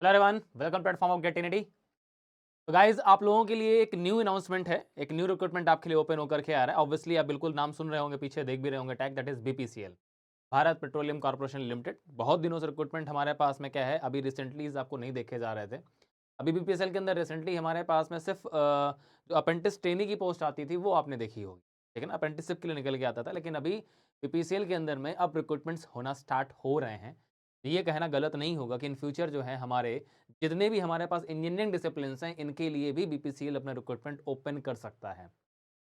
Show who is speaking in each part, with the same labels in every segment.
Speaker 1: Hello everyone, welcome platform of गेटिनिटी। तो guys आप लोगों के लिए एक न्यू अनाउंसमेंट है, एक न्यू रिक्रूटमेंट आपके लिए ओपन होकर के आ रहा है। ऑब्वियसली आप बिल्कुल नाम सुन रहे होंगे, पीछे देख भी रहे होंगे tag, that is BPCL, Bharat petroleum corporation limited. बहुत दिनों से रिक्रूटमेंट हमारे पास में क्या है, अभी रिसेंटली आपको नहीं देखे जा रहे थे। अभी बीपीसीएल के अंदर रिसेंटली हमारे पास में सिर्फ जो अप्रेंटिस ट्रेनी की पोस्ट आती थी वो आपने देखी होगी, ठीक है ना, अप्रेंटिसशिप के लिए निकल के आता था। लेकिन अभी बीपीसीएल के अंदर में अब रिक्रूटमेंट्स होना स्टार्ट हो रहे हैं। ये कहना गलत नहीं होगा कि इन फ्यूचर जो है हमारे जितने भी हमारे पास इंजीनियरिंग डिसिप्लिन हैं, इनके लिए भी बीपीसीएल अपना रिक्रूटमेंट ओपन कर सकता है।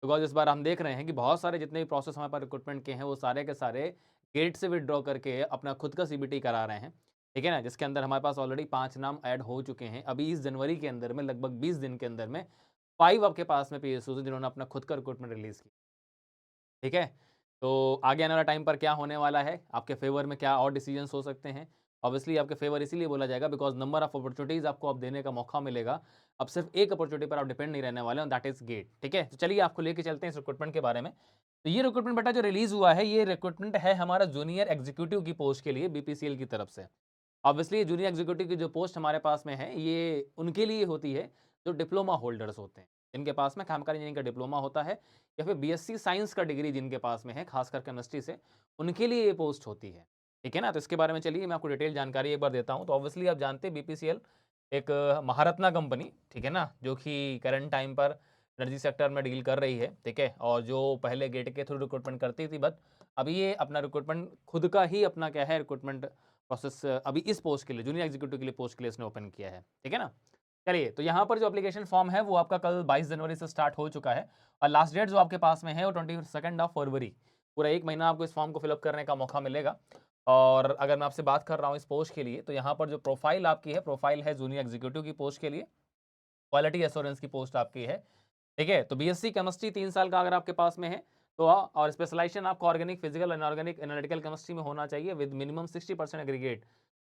Speaker 1: बिकॉज इस बार हम देख रहे हैं कि बहुत सारे जितने भी प्रोसेस हमारे पास रिक्रूटमेंट के हैं वो सारे के सारे गेट से विदड्रॉ करके अपना खुद का सीबीटी करा रहे हैं, ठीक है ना, जिसके अंदर हमारे पास ऑलरेडी 5 नाम ऐड हो चुके हैं। अभी इस जनवरी के अंदर में लगभग 20 दिन के अंदर में 5 आपके पास में पीएसयू जिन्होंने अपना खुद का रिक्रूटमेंट रिलीज किया, ठीक है। तो आगे आने वाला टाइम पर क्या होने वाला है, आपके फेवर में क्या और डिसीजंस हो सकते हैं। ऑब्वियसली आपके फेवर इसीलिए बोला जाएगा बिकॉज नंबर ऑफ अपॉर्चुनिटीज आपको अब देने का मौका मिलेगा। अब सिर्फ एक अपॉर्चुनिटी पर आप डिपेंड नहीं रहने वाले, दैट इज गेट, ठीक है। तो चलिए आपको लेके चलते हैं इस रिक्रूटमेंट के बारे में। तो ये रिक्रूटमेंट बेटा जो रिलीज हुआ है, ये रिक्रूटमेंट है हमारा जूनियर एग्जीक्यूटिव की पोस्ट के लिए बीपीसीएल की तरफ से। ऑब्वियसली जूनियर एग्जीक्यूटिव की जो पोस्ट हमारे पास में है, ये उनके लिए होती है जो डिप्लोमा होल्डर्स होते हैं, जिनके पास में केमिकल इंजीनियरिंग का डिप्लोमा होता है या फिर बीएससी साइंस का डिग्री जिनके पास में है, खासकर केमिस्ट्री से, उनके लिए ये पोस्ट होती है, ठीक है ना। तो इसके बारे में चलिए मैं आपको डिटेल जानकारी एक बार देता हूँ। तो ऑब्वियसली आप जानते हैं बीपीसीएल एक महारत्ना कंपनी, ठीक है ना, जो कि करंट टाइम पर एनर्जी सेक्टर में डील कर रही है, ठीक है। और जो पहले गेट के थ्रू रिक्रूटमेंट करती थी, बट अभी ये अपना रिक्रूटमेंट खुद का ही अपना क्या है रिक्रूटमेंट प्रोसेस अभी इस पोस्ट के लिए, जूनियर एग्जीक्यूटिव के लिए पोस्ट के लिए इसने ओपन किया है, ठीक है ना। चलिए, तो यहाँ पर जो एप्लीकेशन फॉर्म है वो आपका कल 22 जनवरी से स्टार्ट हो चुका है और लास्ट डेट जो आपके पास में है वो 22 ऑफ फरवरी। पूरा एक महीना आपको इस फॉर्म को फिलअप करने का मौका मिलेगा। और अगर मैं आपसे बात कर रहा हूँ इस पोस्ट के लिए, तो यहाँ पर जो प्रोफाइल आपकी है, प्रोफाइल है जूनियर एग्जीक्यूटिव की पोस्ट के लिए, क्वालिटी एश्योरेंस की पोस्ट आपकी है, ठीक है। तो बीएससी केमिस्ट्री 3 साल का अगर आपके पास में है तो और स्पेशलाइजेशन आपको organic, physical, inorganic, analytical chemistry में होना चाहिए विद मिनिमम 60% एग्रीगेट।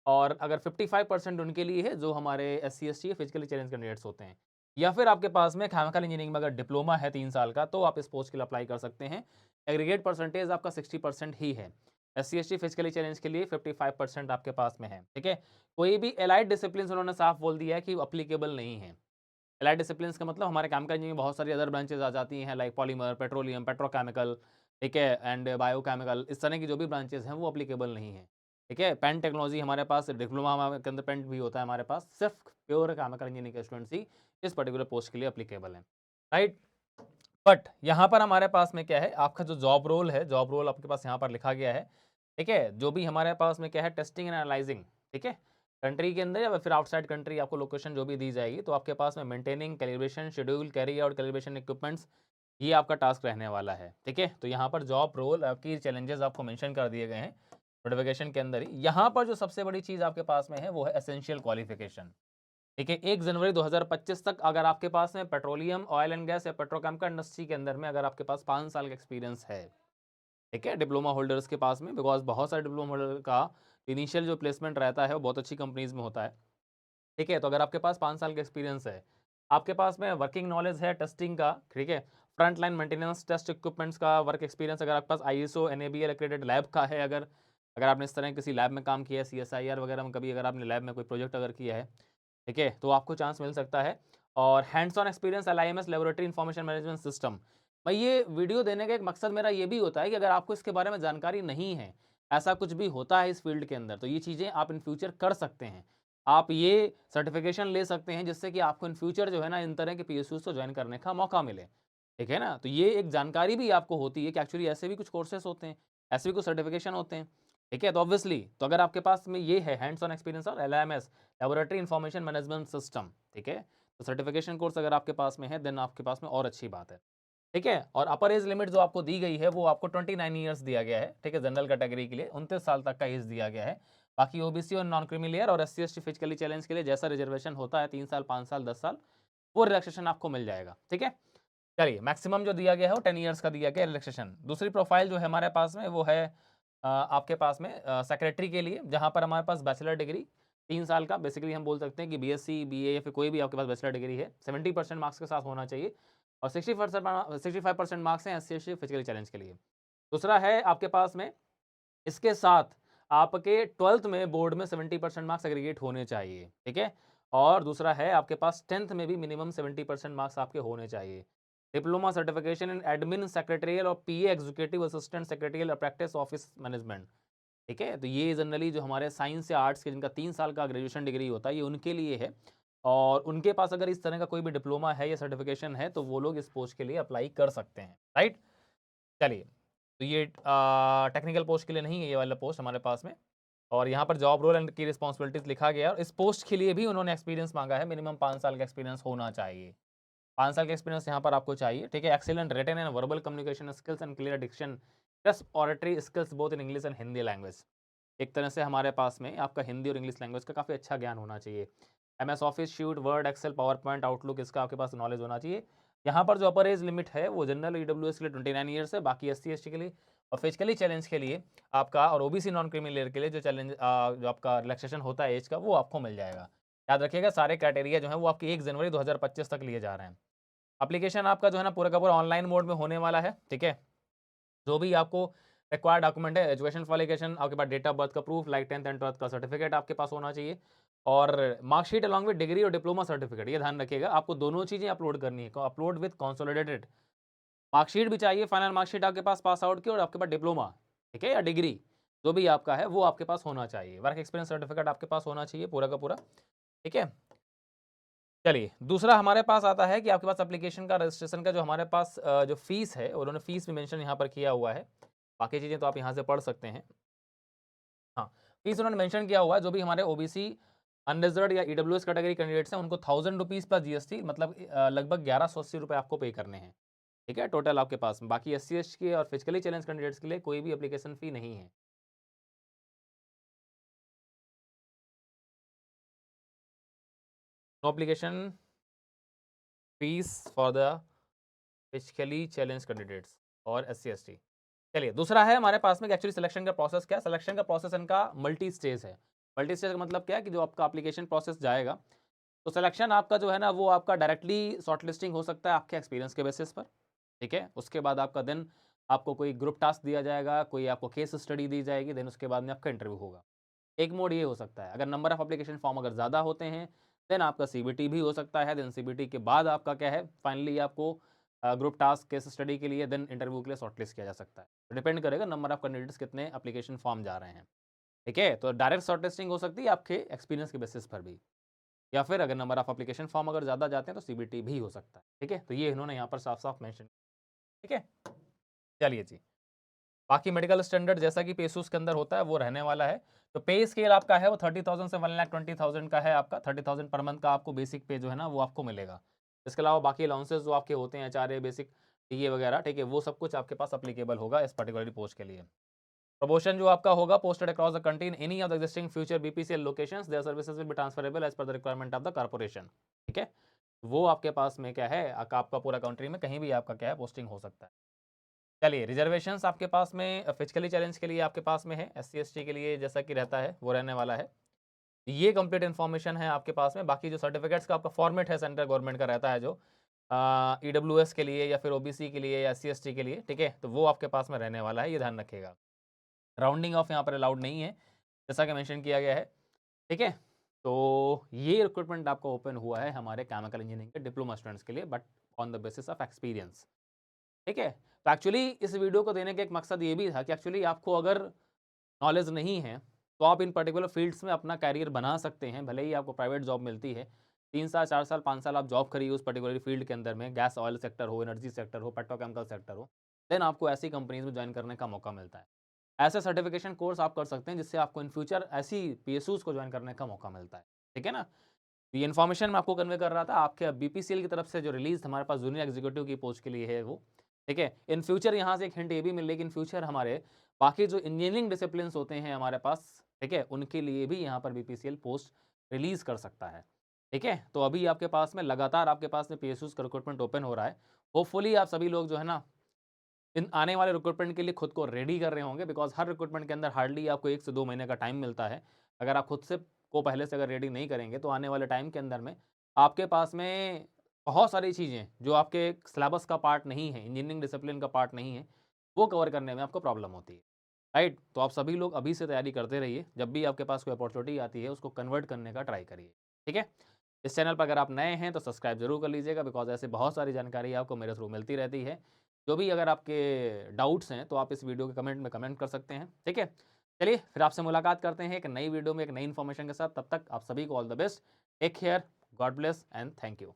Speaker 1: और अगर 55% उनके लिए है जो हमारे SC ST physically challenge candidates होते हैं, या फिर आपके पास में केमिकल इंजीनियरिंग में अगर डिप्लोमा है 3 साल का, तो आप इस पोस्ट के लिए अप्लाई कर सकते हैं। एग्रीगेट परसेंटेज आपका 60% ही है। एससी एसटी फिजिकली चैलेंज के लिए 55% आपके पास में है, ठीक है। कोई भी एलाइड डिसिप्लिन उन्होंने साफ बोल दिया है कि अप्लीकेबल नहीं है। एलाइड डिसिप्लिन्स का मतलब हमारे केमिकल इंजीनियरिंग में बहुत सारी अदर ब्रांचेज आ जाती हैं, लाइक पॉलीमर, पेट्रोलियम, पेट्रोकेमिकल, ठीक है, एंड बायोकेमिकल, इस तरह की जो भी ब्रांचेज हैं वो अप्लीकेबल नहीं है, ठीक है। पेन टेक्नोलॉजी हमारे पास डिप्लोमा हमारे के अंदर पेंट भी होता है हमारे पास, सिर्फ प्योर केमिकल इंजीनियरिंग के स्टूडेंट्स ही इस पर्टिकुलर पोस्ट के लिए अप्लीकेबल हैं, राइट। बट यहाँ पर हमारे पास में क्या है, आपका जो जॉब रोल है, जॉब रोल आपके पास यहाँ पर लिखा गया है, ठीक है। जो भी हमारे पास में क्या है, टेस्टिंग एंड एनालाइजिंग, ठीक है, कंट्री के अंदर या फिर आउटसाइड कंट्री आपको लोकेशन जो भी दी जाएगी, तो आपके पास में maintaining calibration schedule, carry out calibration equipments, ये आपका टास्क रहने वाला है, ठीक है। तो यहाँ पर जॉब रोल आपकी चैलेंजेस आपको मेंशन कर दिए गए हैं नोटिफिकेशन के अंदर ही। यहाँ पर जो सबसे बड़ी चीज़ आपके पास में है वो है एसेंशियल क्वालिफिकेशन, ठीक है। 1 जनवरी 2025 तक अगर आपके पास में पेट्रोलियम, ऑयल एंड गैस या पेट्रोकेमिकल इंडस्ट्री के अंदर में अगर आपके पास 5 साल का एक्सपीरियंस है, ठीक है, डिप्लोमा होल्डर्स के पास में, बिकॉज बहुत सारे डिप्लोमा होल्डर का इनिशियल जो प्लेसमेंट रहता है वो बहुत अच्छी कंपनीज में होता है, ठीक है। तो अगर आपके पास 5 साल का एक्सपीरियंस है, आपके पास में वर्किंग नॉलेज है टेस्टिंग का, ठीक है, front line maintenance test equipments का वर्क एक्सपीरियंस, अगर आपके पास आईएसओ एनएबीएल एक्रेडिटेड लैब का है, अगर अगर आपने इस तरह किसी लैब में काम किया है, सीएसआईआर वगैरह में कभी अगर आपने लैब में कोई प्रोजेक्ट अगर किया है, ठीक है, तो आपको चांस मिल सकता है। और hands on experience LIMS laboratory information management system. भाई ये वीडियो देने का एक मकसद मेरा ये भी होता है कि अगर आपको इसके बारे में जानकारी नहीं है, ऐसा कुछ भी होता है इस फील्ड के अंदर, तो ये चीज़ें आप इन फ्यूचर कर सकते हैं। आप ये सर्टिफिकेशन ले सकते हैं जिससे कि आपको इन फ्यूचर जो है ना इन तरह के पीएसयूज को ज्वाइन करने का मौका मिले, ठीक है ना। तो ये एक जानकारी भी आपको होती है कि एक्चुअली ऐसे भी कुछ कोर्सेस होते हैं, ऐसे भी कुछ सर्टिफिकेशन होते हैं, ठीक है। तो ऑब्वियसली तो अगर आपके पास में ये है हैंड्स ऑन एक्सपीरियंस और एलआईएमएस लेबोरेटरी इन्फॉर्मेशन मैनेजमेंट सिस्टम, ठीक है, तो सर्टिफिकेशन कोर्स अगर आपके पास में है देन आपके पास में और अच्छी बात है, ठीक है। और अपर एज लिमिट जो आपको दी गई है वो आपको 29 ईयर्स दिया गया है, ठीक है, जनरल कैटेगरी के लिए 29 साल तक का एज दिया गया है। बाकी ओबीसी और नॉन क्रीमी लेयर और एससी एसटी फिजिकली चैलेंज के लिए जैसा रिजर्वेशन होता है 3 साल, 5 साल, 10 साल, वो रिलैक्सेशन आपको मिल जाएगा, ठीक है। चलिए, मैक्सिमम जो दिया गया है वो 10 ईयर्स का दिया गया रिलैक्सेशन। दूसरी प्रोफाइल जो है हमारे पास में वो है आपके पास में सेक्रेटरी के लिए, जहाँ पर हमारे पास बैचलर डिग्री 3 साल का, बेसिकली हम बोल सकते हैं कि बीएससी, बीए या फिर कोई भी आपके पास बैचलर डिग्री है, 70% मार्क्स के साथ होना चाहिए। और 65% मार्क्स हैं एससी एसटी फिजिकली चैलेंज के लिए। दूसरा है आपके पास में इसके साथ आपके 12th में बोर्ड में 70% मार्क्स एग्रीगेट होने चाहिए, ठीक है। और दूसरा है आपके पास 10th में भी मिनिमम 70% मार्क्स आपके होने चाहिए। डिप्लोमा सर्टिफिकेशन इन एडमिन सेक्रेटरियल और पीए एग्जीक्यूटिव असिस्टेंट सेक्रेटरियल और प्रैक्टिस ऑफिस मैनेजमेंट, ठीक है। तो ये जनरली जो हमारे साइंस या आर्ट्स के जिनका 3 साल का ग्रेजुएशन डिग्री होता है, ये उनके लिए है। और उनके पास अगर इस तरह का कोई भी डिप्लोमा है या सर्टिफिकेशन है, तो वो लोग इस पोस्ट के लिए अप्लाई कर सकते हैं, राइट। चलिए, तो ये टेक्निकल पोस्ट के लिए नहीं है ये वाला पोस्ट हमारे पास में। और यहाँ पर जॉब रोल एंड की रिस्पॉन्सिबिलिटीज लिखा गया है, और इस पोस्ट के लिए भी उन्होंने एक्सपीरियंस मांगा है, मिनिमम 5 साल का एक्सपीरियंस होना चाहिए। 5 साल का एक्सपीरियंस यहाँ पर आपको चाहिए, ठीक है। Excellent written and verbal communication skills and clear diction plus auditory skills both in English and Hindi language. एक तरह से हमारे पास में आपका हिंदी और इंग्लिश लैंग्वेज का काफ़ी अच्छा ज्ञान होना चाहिए। MS Office, sheet, Word, Excel, PowerPoint, Outlook, इसका आपके पास नॉलेज होना चाहिए। यहाँ पर जो अपर एज लिमिट है वो जनरल EWS के लिए 29 ईयर्स है, बाकी SC/ST के लिए और फिजिकली चैलेंज के लिए आपका और OBC नॉन क्रीमी के लिए जो चैलेंज जो आपका रिलैक्सेशन होता है एज का, वो आपको मिल जाएगा। याद रखिएगा, सारे क्राइटेरिया जो है वो आपकी 1 जनवरी 2025 तक लिए जा रहे हैं। एप्लीकेशन आपका जो है ना पूरा का पूरा ऑनलाइन मोड में होने वाला है, ठीक है। जो भी आपको रिक्वायर्ड डॉक्यूमेंट है, एजुकेशन क्वालिफिकेशन, आपके पास डेट ऑफ बर्थ का proof, like 10th and 12th का सर्टिफिकेट आपके पास होना चाहिए, और मार्कशीट अलॉन्ग विद डिग्री और डिप्लोमा सर्टिफिकेट। ये ध्यान रखिएगा, आपको दोनों चीज़ें अपलोड करनी है। अपलोड विद कंसोलिडेटेड मार्कशीट भी चाहिए, फाइनल मार्कशीट आपके पास पास आउट की, और आपके पास डिप्लोमा, ठीक है, या डिग्री जो भी आपका है वो आपके पास होना चाहिए। वर्क एक्सपीरियंस सर्टिफिकेट आपके पास होना चाहिए पूरा का पूरा, ठीक है। चलिए, दूसरा हमारे पास आता है कि आपके पास एप्लीकेशन का रजिस्ट्रेशन का जो हमारे पास जो फीस है, उन्होंने फीस भी मेंशन यहाँ पर किया हुआ है। बाकी चीज़ें तो आप यहाँ से पढ़ सकते हैं। हाँ, फीस उन्होंने मेंशन किया हुआ है, जो भी हमारे OBC अनरिजर्व्ड या EWS कैटेगरी कैंडिडेट्स हैं उनको 1000 रुपीज़ प्लस GST, मतलब लगभग 1180 रुपये आपको पे करने हैं, ठीक है, टोटल आपके पास में। बाकी SC/ST के और फिजिकली चैलेंज कैंडिडेट्स के लिए कोई भी एप्लीकेशन फ़ी नहीं है। No application fees for the physically challenge candidates और SC/ST। चलिए, दूसरा है हमारे पास में एक्चुअली सिलेक्शन का प्रोसेस क्या है। सिलेक्शन का प्रोसेस इनका मल्टी स्टेज है। मल्टी स्टेज का मतलब क्या है कि जो आपका एप्लीकेशन प्रोसेस जाएगा, तो सिलेक्शन आपका जो है ना वो आपका डायरेक्टली शॉर्टलिस्टिंग हो सकता है आपके एक्सपीरियंस के बेसिस पर, ठीक है। उसके बाद आपका देन आपको कोई ग्रुप टास्क दिया जाएगा, कोई आपको केस स्टडी दी जाएगी, देन उसके बाद में आपका इंटरव्यू होगा। एक मोड ये हो सकता है, अगर नंबर ऑफ एप्लीकेशन फॉर्म अगर ज़्यादा होते हैं, देन आपका CBT भी हो सकता है। देन CBT के बाद आपका क्या है, फाइनली आपको ग्रुप टास्क, केस स्टडी के लिए, देन इंटरव्यू के लिए शॉर्टलिस्ट किया जा सकता है। तो डिपेंड करेगा नंबर ऑफ कैंडिडेट्स कितने एप्लीकेशन फॉर्म जा रहे हैं, ठीक है। तो डायरेक्ट शॉर्टलिस्टिंग हो सकती है आपके एक्सपीरियंस के बेसिस पर भी, या फिर अगर नंबर ऑफ एप्लीकेशन फॉर्म अगर ज़्यादा जाते हैं तो CBT भी हो सकता है, ठीक है। तो ये इन्होंने यहाँ पर साफ साफ मैंशन, ठीक है। चलिए जी, बाकी मेडिकल स्टैंडर्ड जैसा कि पेसूस के अंदर होता है वो रहने वाला है। तो पे स्केल आपका है वो 30,000 से 1,20,000 का है आपका। 30,000 पर मंथ का आपको बेसिक पे जो है ना वो आपको मिलेगा। इसके अलावा बाकी अलाउंसेस जो आपके होते हैं, HRA बेसिक, DA वगैरह, ठीक है, वो सब कुछ आपके पास अप्लीकेबल होगा इस पर्टिकुलर पोस्ट के लिए। प्रमोशन जो आपका होगा, posted across the country in any of the existing future BPCL locations, their services will be transferable as per the requirement of the corporation, ठीक है। वो आपके पास में क्या है, आपका पूरा कंट्री में कहीं भी आपका क्या है पोस्टिंग हो सकता है। चलिए, रिजर्वेशंस आपके पास में फिजिकली चैलेंज के लिए आपके पास में है, SC/ST के लिए जैसा कि रहता है वो रहने वाला है। ये कंप्लीट इन्फॉर्मेशन है आपके पास में। बाकी जो सर्टिफिकेट्स का आपका फॉर्मेट है सेंट्रल गवर्नमेंट का रहता है, जो EWS के लिए या फिर OBC के लिए या SC/ST के लिए, ठीक है, तो वो आपके पास में रहने वाला है, ये ध्यान रखिएगा। राउंडिंग ऑफ यहाँ पर अलाउड नहीं है, जैसा कि मेंशन किया गया है, ठीक है। तो ये रिक्रूटमेंट आपको ओपन हुआ है हमारे केमिकल इंजीनियरिंग के डिप्लोमा स्टूडेंट्स के लिए, but on the basis of experience, ठीक है। तो एक्चुअली इस वीडियो को देने का एक मकसद ये भी था कि एक्चुअली आपको अगर नॉलेज नहीं है तो आप इन पर्टिकुलर फील्ड्स में अपना कैरियर बना सकते हैं, भले ही आपको प्राइवेट जॉब मिलती है। 3 साल, 4 साल, 5 साल आप जॉब करिए उस पर्टिकुलर फील्ड के अंदर में, गैस ऑयल सेक्टर हो, एनर्जी सेक्टर हो, पेट्रोकेमिकल सेक्टर हो, देन आपको ऐसी कंपनीज में ज्वाइन करने का मौका मिलता है। ऐसे सर्टिफिकेशन कोर्स आप कर सकते हैं जिससे आपको इन फ्यूचर ऐसी PSUs को ज्वाइन करने का मौका मिलता है, ठीक है ना। ये इन्फॉर्मेशन मैं आपको कन्वे कर रहा था, आपके BPCL की तरफ से जो रिलीज हमारे पास जूनियर एग्जीक्यूटिव की पोस्ट के लिए है वो, ठीक है। इन फ्यूचर यहाँ से एक हिंट ये भी मिल रही है कि इन फ्यूचर हमारे बाकी जो इंजीनियरिंग डिसिप्लिन होते हैं हमारे पास, ठीक है, उनके लिए भी यहाँ पर BPCL पोस्ट रिलीज कर सकता है, ठीक है। तो अभी आपके पास में लगातार आपके पास में PSUs का रिक्रूटमेंट ओपन हो रहा है। होपफुली आप सभी लोग जो है ना इन आने वाले रिक्रूटमेंट के लिए खुद को रेडी कर रहे होंगे, बिकॉज हर रिक्रूटमेंट के अंदर हार्डली आपको 1 से 2 महीने का टाइम मिलता है। अगर आप खुद से को पहले से अगर रेडी नहीं करेंगे तो आने वाले टाइम के अंदर में आपके पास में बहुत सारी चीज़ें जो आपके सिलेबस का पार्ट नहीं है, इंजीनियरिंग डिसिप्लिन का पार्ट नहीं है, वो कवर करने में आपको प्रॉब्लम होती है। राइट? तो आप सभी लोग अभी से तैयारी करते रहिए, जब भी आपके पास कोई अपॉर्चुनिटी आती है उसको कन्वर्ट करने का ट्राई करिए, ठीक है? इस चैनल पर अगर आप नए हैं तो सब्सक्राइब जरूर कर लीजिएगा, बिकॉज ऐसे बहुत सारी जानकारी आपको मेरे थ्रू मिलती रहती है। जो भी अगर आपके डाउट्स हैं तो आप इस वीडियो के कमेंट में कमेंट कर सकते हैं, ठीक है? चलिए फिर आपसे मुलाकात करते हैं एक नई वीडियो में एक नई इन्फॉर्मेशन के साथ। तब तक आप सभी को all the best, take care, God bless and thank you.